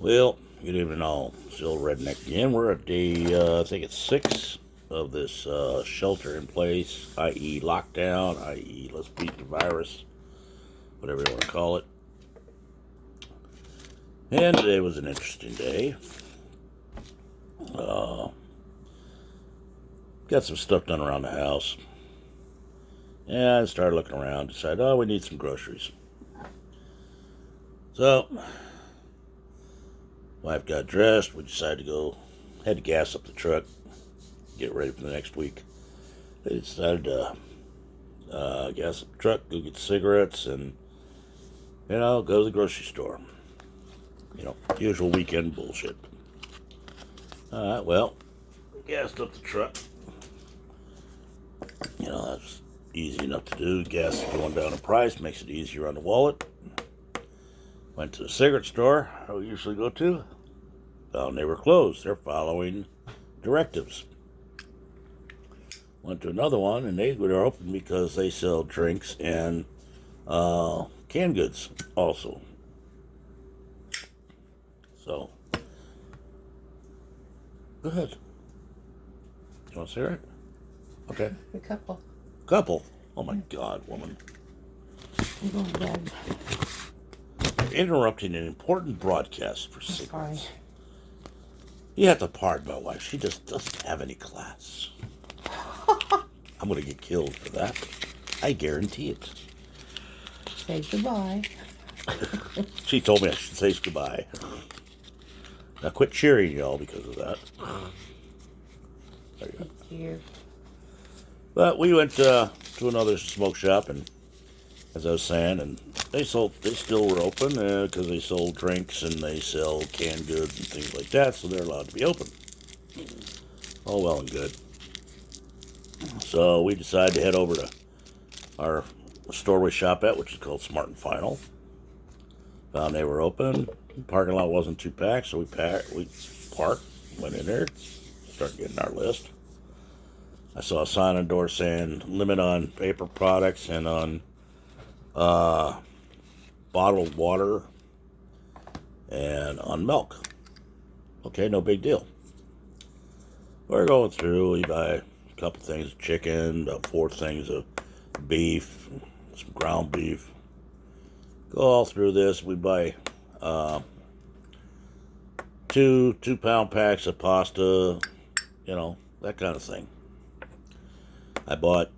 Well, good evening all. Still Redneck again. We're at day, I think it's 6 of this shelter in place, i.e. lockdown, i.e. let's beat the virus, whatever you want to call it. And today was an interesting day. Uh, got some stuff done around the house. And I started looking around, decided, we need some groceries. So, wife got dressed, we decided to go, had to gas up the truck, get ready for the next week. They decided to gas up the truck, go get cigarettes, and, go to the grocery store. Usual weekend bullshit. Alright, well, gassed up the truck. That's easy enough to do. Gas is going down in price, makes it easier on the wallet. Went to the cigarette store I usually go to. Found they were closed. They're following directives. Went to another one, and they were open because they sell drinks and canned goods also. So, go ahead. You want a cigarette? Okay. A couple. Couple? Oh my God, woman. I'm going to bed. You're interrupting an important broadcast for cigarettes. Sorry. You have to pardon my wife. She just doesn't have any class. I'm going to get killed for that. I guarantee it. Say goodbye. She told me I should say goodbye. Now quit cheering, y'all, because of that. There you go. Thank you. But we went to another smoke shop, and as I was saying, and they still were open because they sold drinks and they sell canned goods and things like that, so they're allowed to be open. All well and good. So we decided to head over to our store we shop at, which is called Smart and Final. Found they were open. The parking lot wasn't too packed, so we parked, went in there, started getting our list. I saw a sign on the door saying limit on paper products and on bottled water and on milk. Okay, no big deal. We're going through. We buy a couple things of chicken, about 4 things of beef, some ground beef. Go all through this. We buy 2-pound packs of pasta, that kind of thing. I bought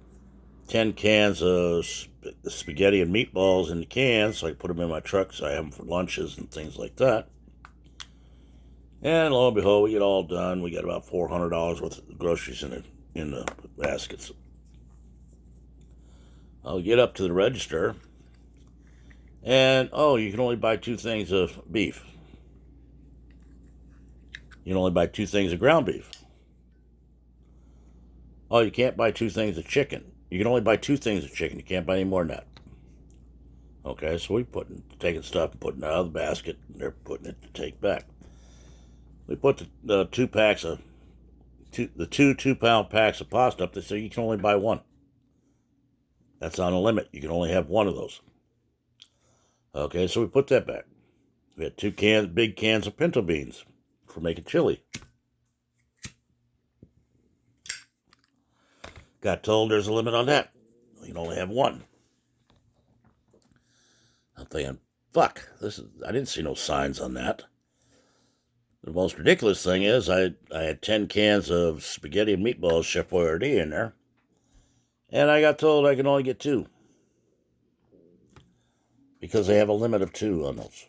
10 cans of spaghetti and meatballs in the cans, so I put them in my truck so I have them for lunches and things like that. And lo and behold, we get all done. We got about $400 worth of groceries in the baskets. I'll get up to the register, and you can only buy 2 things of beef. You can only buy 2 things of ground beef. Oh, you can't buy 2 things of chicken. You can only buy 2 things of chicken. You can't buy any more than that. Okay, so we taking stuff and putting it out of the basket, and they're putting it to take back. We put the 2 packs of the 2-pound packs of pasta up. They say you can only buy 1. That's on a limit. You can only have 1 of those. Okay, so we put that back. We had 2 big cans of pinto beans for making chili. Got told there's a limit on that. You can only have 1. I'm thinking, fuck, I didn't see no signs on that. The most ridiculous thing is I had 10 cans of spaghetti and meatballs, Chef Boyardee, in there. And I got told I can only get 2. Because they have a limit of 2 on those.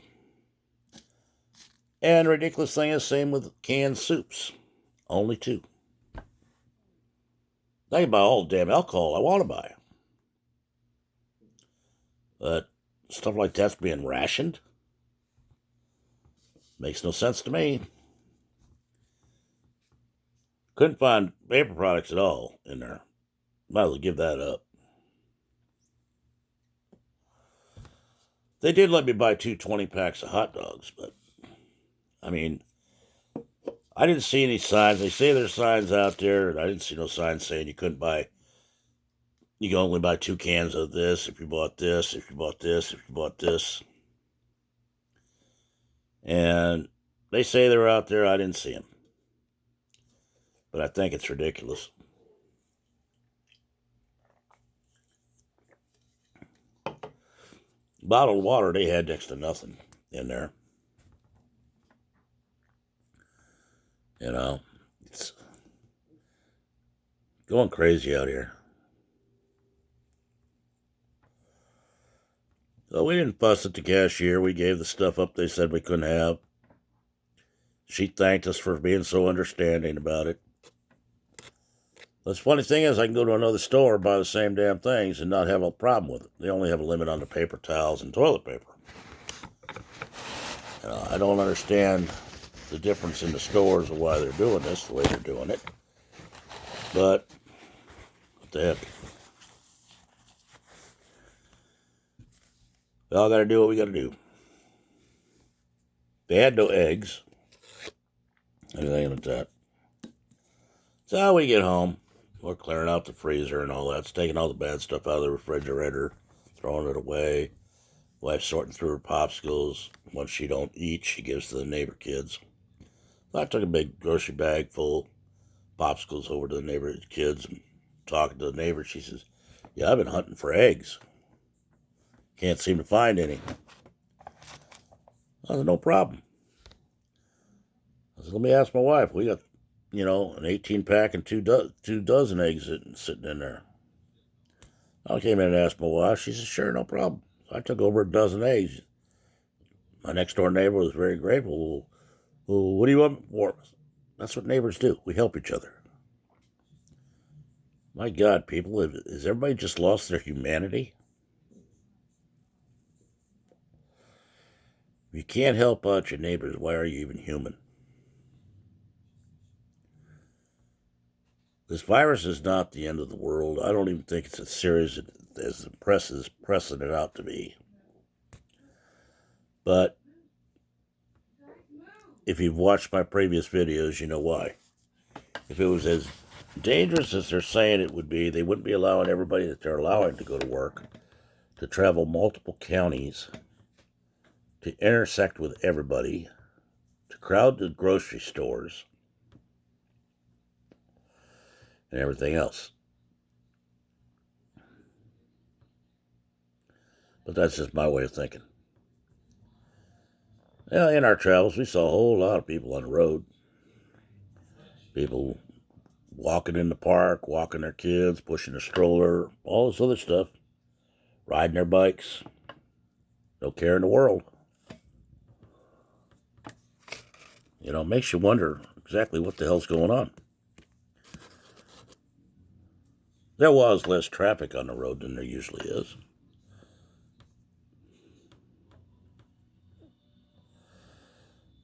And the ridiculous thing is, same with canned soups. Only 2. I can buy all the damn alcohol I want to buy. But stuff like that's being rationed. Makes no sense to me. Couldn't find paper products at all in there. Might as well give that up. They did let me buy 2 20-packs of hot dogs, but I didn't see any signs. They say there's signs out there, and I didn't see no signs saying you can only buy 2 cans of this if you bought this, if you bought this, if you bought this. And They say they're out there. I didn't see them. But I think it's ridiculous. Bottled water, they had next to nothing in there. You know, it's going crazy out here. So we didn't fuss at the cashier. We gave the stuff up they said we couldn't have. She thanked us for being so understanding about it. The funny thing is, I can go to another store and buy the same damn things and not have a problem with it. They only have a limit on the paper towels and toilet paper. I don't understand the difference in the stores of why they're doing this the way they're doing it. But, what the heck? We all got to do what we got to do. They had no eggs. Anything like that. So we get home. We're clearing out the freezer and all that. It's taking all the bad stuff out of the refrigerator, throwing it away. Wife's sorting through her popsicles. Once she don't eat, she gives to the neighbor kids. So I took a big grocery bag full of popsicles over to the neighbor kids and talking to the neighbor. She says, "Yeah, I've been hunting for eggs. Can't seem to find any." I said, "No problem." I said, "Let me ask my wife. We got, an 18-pack and two dozen eggs sitting in there." I came in and asked my wife. She said, "Sure, no problem." So I took over a dozen eggs. My next door neighbor was very grateful. Well, what do you want for? That's what neighbors do. We help each other. My God, people, has everybody just lost their humanity? If you can't help out your neighbors, why are you even human? This virus is not the end of the world. I don't even think it's as serious as the press is pressing it out to be. But if you've watched my previous videos, you know why. If it was as dangerous as they're saying it would be, they wouldn't be allowing everybody that they're allowing to go to work to travel multiple counties, to intersect with everybody, to crowd the grocery stores, and everything else. But that's just my way of thinking. Well, in our travels, we saw a whole lot of people on the road. People walking in the park, walking their kids, pushing a stroller, all this other stuff, riding their bikes. No care in the world. It makes you wonder exactly what the hell's going on. There was less traffic on the road than there usually is.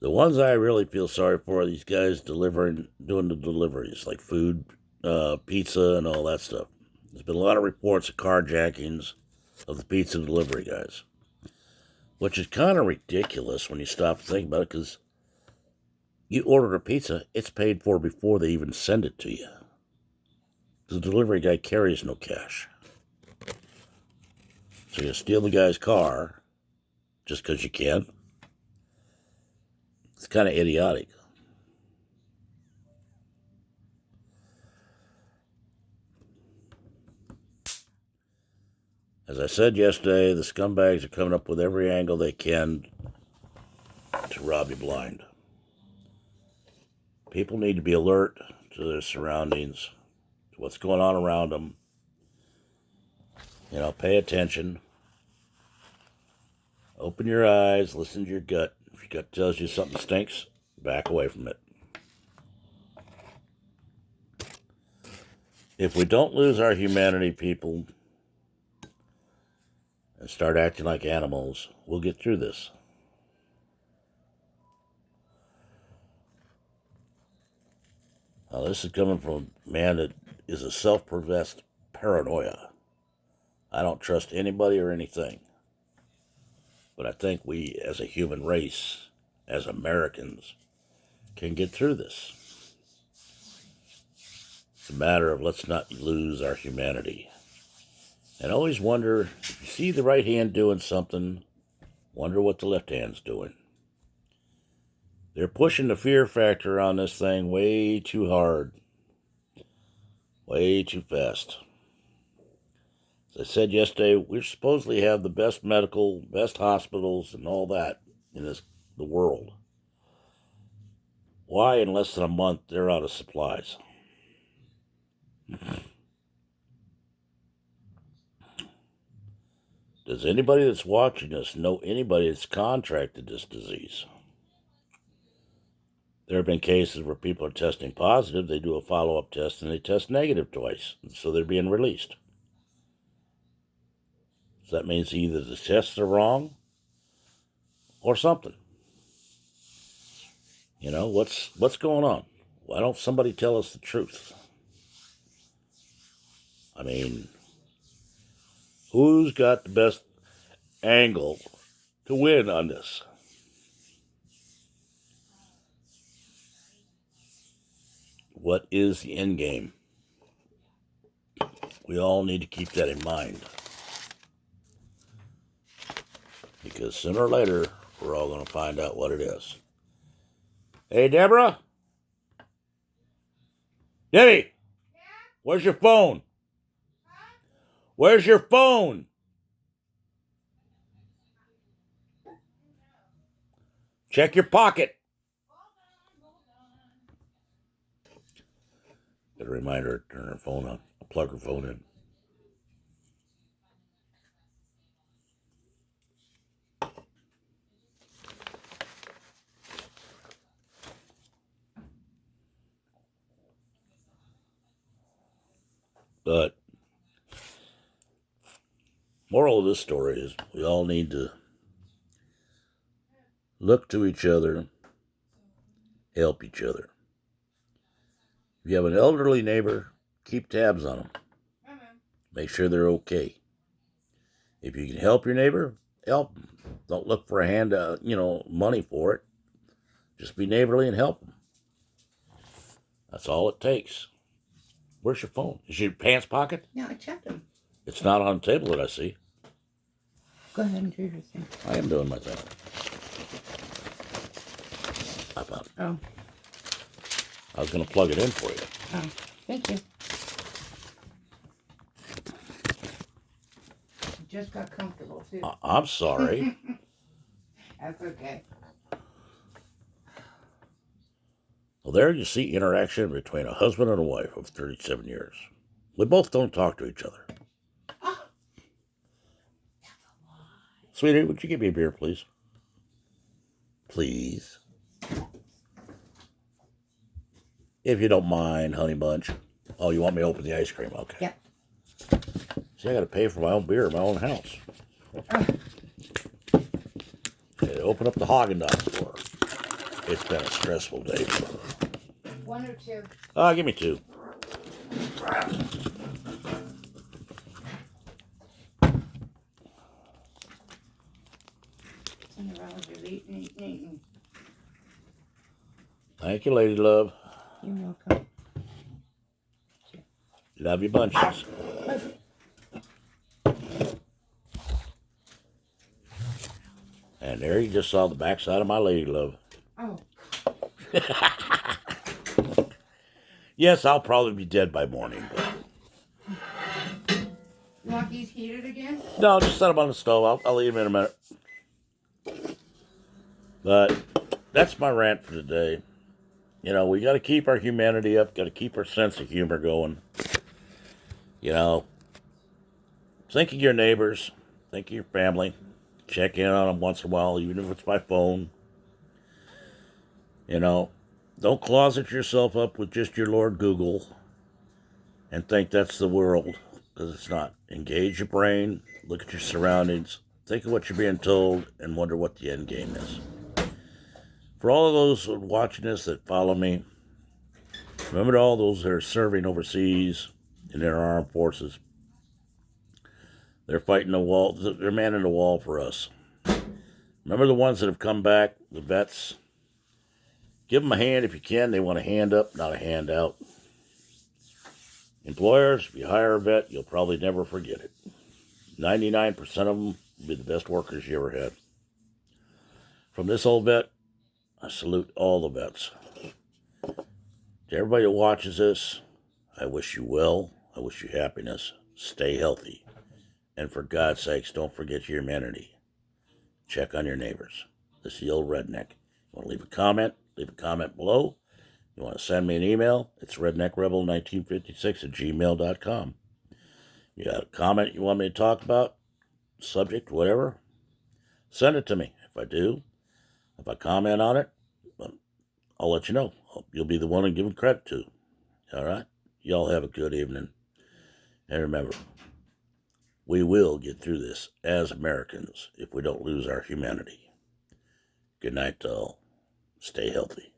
The ones I really feel sorry for are these guys doing the deliveries, like food, pizza, and all that stuff. There's been a lot of reports of carjackings of the pizza delivery guys, which is kind of ridiculous when you stop to think about it, because you order a pizza, it's paid for before they even send it to you. The delivery guy carries no cash. So you steal the guy's car just because you can. It's kind of idiotic. As I said yesterday, the scumbags are coming up with every angle they can to rob you blind. People need to be alert to their surroundings, to what's going on around them. Pay attention. Open your eyes, listen to your gut. If your gut tells you something stinks, back away from it. If we don't lose our humanity, people, and start acting like animals, we'll get through this. Now, this is coming from a man that is a self-professed paranoia. I don't trust anybody or anything. But I think we, as a human race, as Americans, can get through this. It's a matter of let's not lose our humanity. And always wonder, if you see the right hand doing something, wonder what the left hand's doing. They're pushing the fear factor on this thing way too hard. Way too fast. As I said yesterday, we supposedly have the best medical, best hospitals, and all that in the world. Why, in less than a month, they're out of supplies? Does anybody that's watching this know anybody that's contracted this disease? There have been cases where people are testing positive, they do a follow-up test, and they test negative twice, so they're being released. So that means either the tests are wrong or something. You know, what's going on? Why don't somebody tell us the truth? I mean, who's got the best angle to win on this? What is the end game? We all need to keep that in mind. Because sooner or later, we're all going to find out what it is. Hey, Deborah? Debbie? Yeah? Where's your phone? Huh? Where's your phone? Check your pocket. Got a reminder to turn her phone on. Plug her phone in. But moral of this story is we all need to look to each other, help each other. If you have an elderly neighbor, keep tabs on them. Make sure they're okay. If you can help your neighbor, help them. Don't look for a handout, money for it. Just be neighborly and help them. That's all it takes. Where's your phone? Is it your pants pocket? No, I checked them. It's not on the table that I see. Go ahead and do your thing. I am doing my thing. How about it? Oh. I was going to plug it in for you. Oh, thank you. Just got comfortable, too. I'm sorry. That's okay. Well, there you see interaction between a husband and a wife of 37 years. We both don't talk to each other. Oh. Sweetie, would you give me a beer, please? Please. If you don't mind, honey bunch. Oh, you want me to open the ice cream? Okay. Yep. See, I got to pay for my own beer in my own house. Okay, open up the Haagen-Dazs door. It's been a stressful day for her. 1 or 2? Give me 2. Thank you, lady love. You're welcome. Love you bunches. And there you just saw the backside of my lady love. Oh. Yes, I'll probably be dead by morning. But... You want these heated again? No, just set them on the stove. I'll eat them in a minute. But that's my rant for today. We got to keep our humanity up. Got to keep our sense of humor going. Think of your neighbors. Think of your family. Check in on them once in a while, even if it's by phone. Don't closet yourself up with just your Lord Google and think that's the world, because it's not. Engage your brain, look at your surroundings, think of what you're being told, and wonder what the end game is. For all of those watching this that follow me, remember all those that are serving overseas in their armed forces. They're fighting the wall. They're manning the wall for us. Remember the ones that have come back, the vets? Give them a hand if you can. They want a hand up, not a handout. Employers, if you hire a vet, you'll probably never forget it. 99% of them will be the best workers you ever had. From this old vet, I salute all the vets. To everybody that watches this, I wish you well. I wish you happiness. Stay healthy. And for God's sakes, don't forget your humanity. Check on your neighbors. This is the old redneck. You want to leave a comment? Leave a comment below. You want to send me an email? It's redneckrebel1956@gmail.com. You got a comment you want me to talk about? Subject, whatever? Send it to me. If I do, if I comment on it, I'll let you know. You'll be the one I'm giving credit to. All right? Y'all have a good evening. And remember, we will get through this as Americans if we don't lose our humanity. Good night to all. Stay healthy.